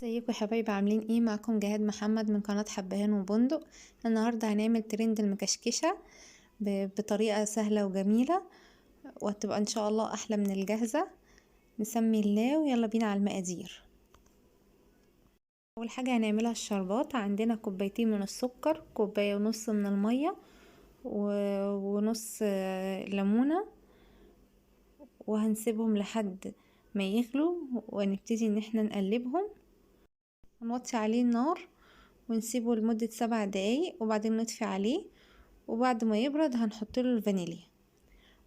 ازيكم يا حبايبي، عاملين ايه؟ معكم جهاد محمد من قناة حبهان وبندق. النهاردة هنعمل ترند المكشكشة بطريقة سهلة وجميلة، وهتبقى ان شاء الله احلى من الجاهزة. نسمي الله ويلا بينا على المقادير. اول حاجة هنعملها الشربات. عندنا كوبايتين من السكر، كوباية ونص من المية، ونص ليمونة، وهنسيبهم لحد ما يغلوا ونبتدي ان احنا نقلبهم. هنوطي عليه النار ونسيبه لمدة 7 دقايق وبعدين نطفي عليه، وبعد ما يبرد هنحط له الفانيليا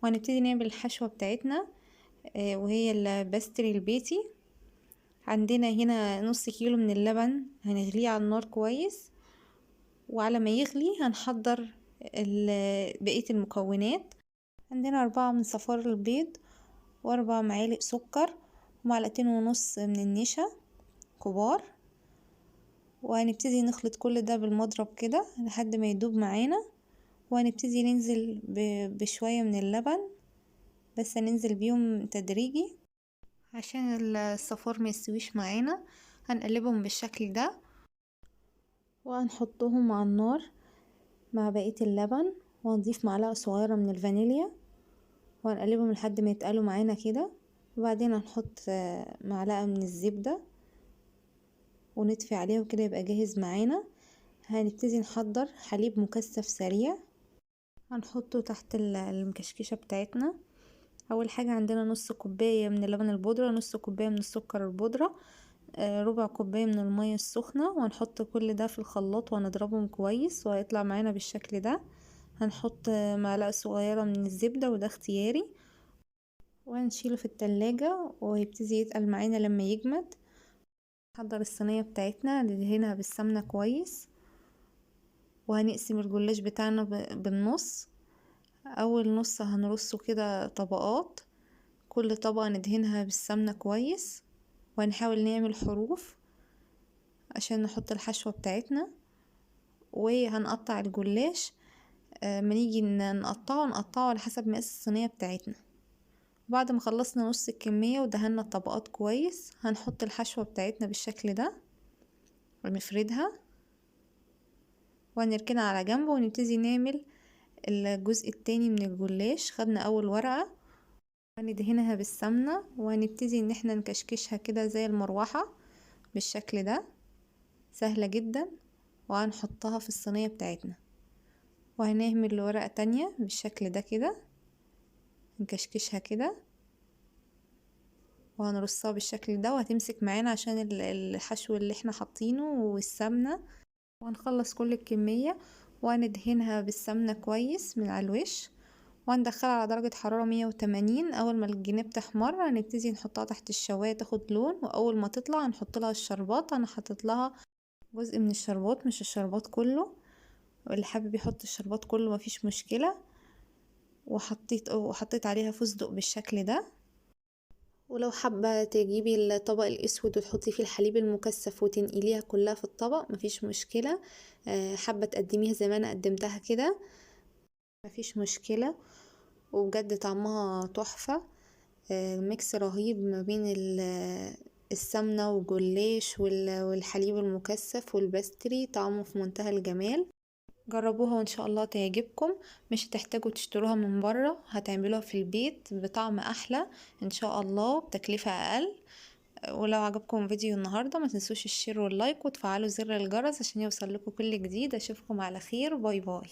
وهنبتدي نعمل الحشوة بتاعتنا، وهي الباستري البيتي. عندنا هنا نص كيلو من اللبن هنغليه على النار كويس، وعلى ما يغلي هنحضر بقية المكونات. عندنا 4 من صفار البيض، و4 معالق سكر، ومعلقتين ونص من النشا كبار، وهنبتدي نخلط كل ده بالمضرب كده لحد ما يدوب معانا. وهنبتدي ننزل بشوية من اللبن، بس هننزل بيهم تدريجي عشان الصفار ما يستويش معانا. هنقلبهم بالشكل ده وهنحطهم على النار مع بقية اللبن، وهنضيف معلقة صغيرة من الفانيليا وهنقلبهم لحد ما يتقلوا معانا كده. وبعدين هنحط معلقة من الزبدة ونطفي عليه وكده يبقى جاهز معانا. هنبتدي نحضر حليب مكثف سريع هنحطه تحت المكشكشة بتاعتنا. اول حاجة عندنا نص كوباية من اللبن البودرة، نص كوباية من السكر البودرة، ربع كوباية من المية السخنة، وهنحط كل ده في الخلاط وهنضربهم كويس وهيطلع معانا بالشكل ده. هنحط معلقة صغيرة من الزبدة وده اختياري، وهنشيله في التلاجة ويبتدي يتقل معانا لما يجمد. نحضر الصينية بتاعتنا ندهنها بالسمنة كويس، وهنقسم الجلاش بتاعنا بالنص. اول نص هنرصه كده طبقات، كل طبقة ندهنها بالسمنة كويس، وهنحاول نعمل حروف عشان نحط الحشوة بتاعتنا. وهنقطع الجلاش، ما نيجي نقطعه على حسب مقاس الصينية بتاعتنا. بعد ما خلصنا نص الكمية ودهنا الطبقات كويس، هنحط الحشوة بتاعتنا بالشكل ده ونفردها وهنركنها على جنب، ونبتدي نعمل الجزء التاني من الجلاش. خدنا اول ورقة هندهنها بالسمنة وهنبتدي ان احنا نكشكشها كده زي المروحة بالشكل ده، سهلة جدا. وهنحطها في الصينية بتاعتنا وهنعمل ورقة تانية بالشكل ده كده، نكشكشها كده وهنرصها بالشكل ده وهتمسك معانا عشان الحشو اللي احنا حاطينه والسمنة. وهنخلص كل الكمية وهندهنها بالسمنة كويس من على الوش، وهندخلها على درجة حرارة 180. اول ما الجناب تحمر هنبتدي نحطها تحت الشواية تاخد لون، واول ما تطلع هنحط لها الشربات. انا حطيت لها جزء من الشربات مش الشربات كله، واللي حابب يحط الشربات كله مفيش مشكلة. وحطيت عليها فستق بالشكل ده. ولو حابة تجيبي الطبق الاسود وتحطي فيه الحليب المكثف وتنقليها كلها في الطبق مفيش مشكلة. حابة تقدميها زي ما انا قدمتها كده مفيش مشكلة. وبجد طعمها تحفة، ميكس رهيب ما بين السمنة والجلاش والحليب المكثف والبستري، طعمه في منتهى الجمال. جربوها وان شاء الله تعجبكم. مش هتحتاجوا تشتروها من بره، هتعملوها في البيت بطعم احلى ان شاء الله بتكلفة اقل. ولو عجبكم فيديو النهاردة ما تنسوش الشير واللايك وتفعلوا زر الجرس عشان يوصل لكم كل جديد. اشوفكم على خير، باي باي.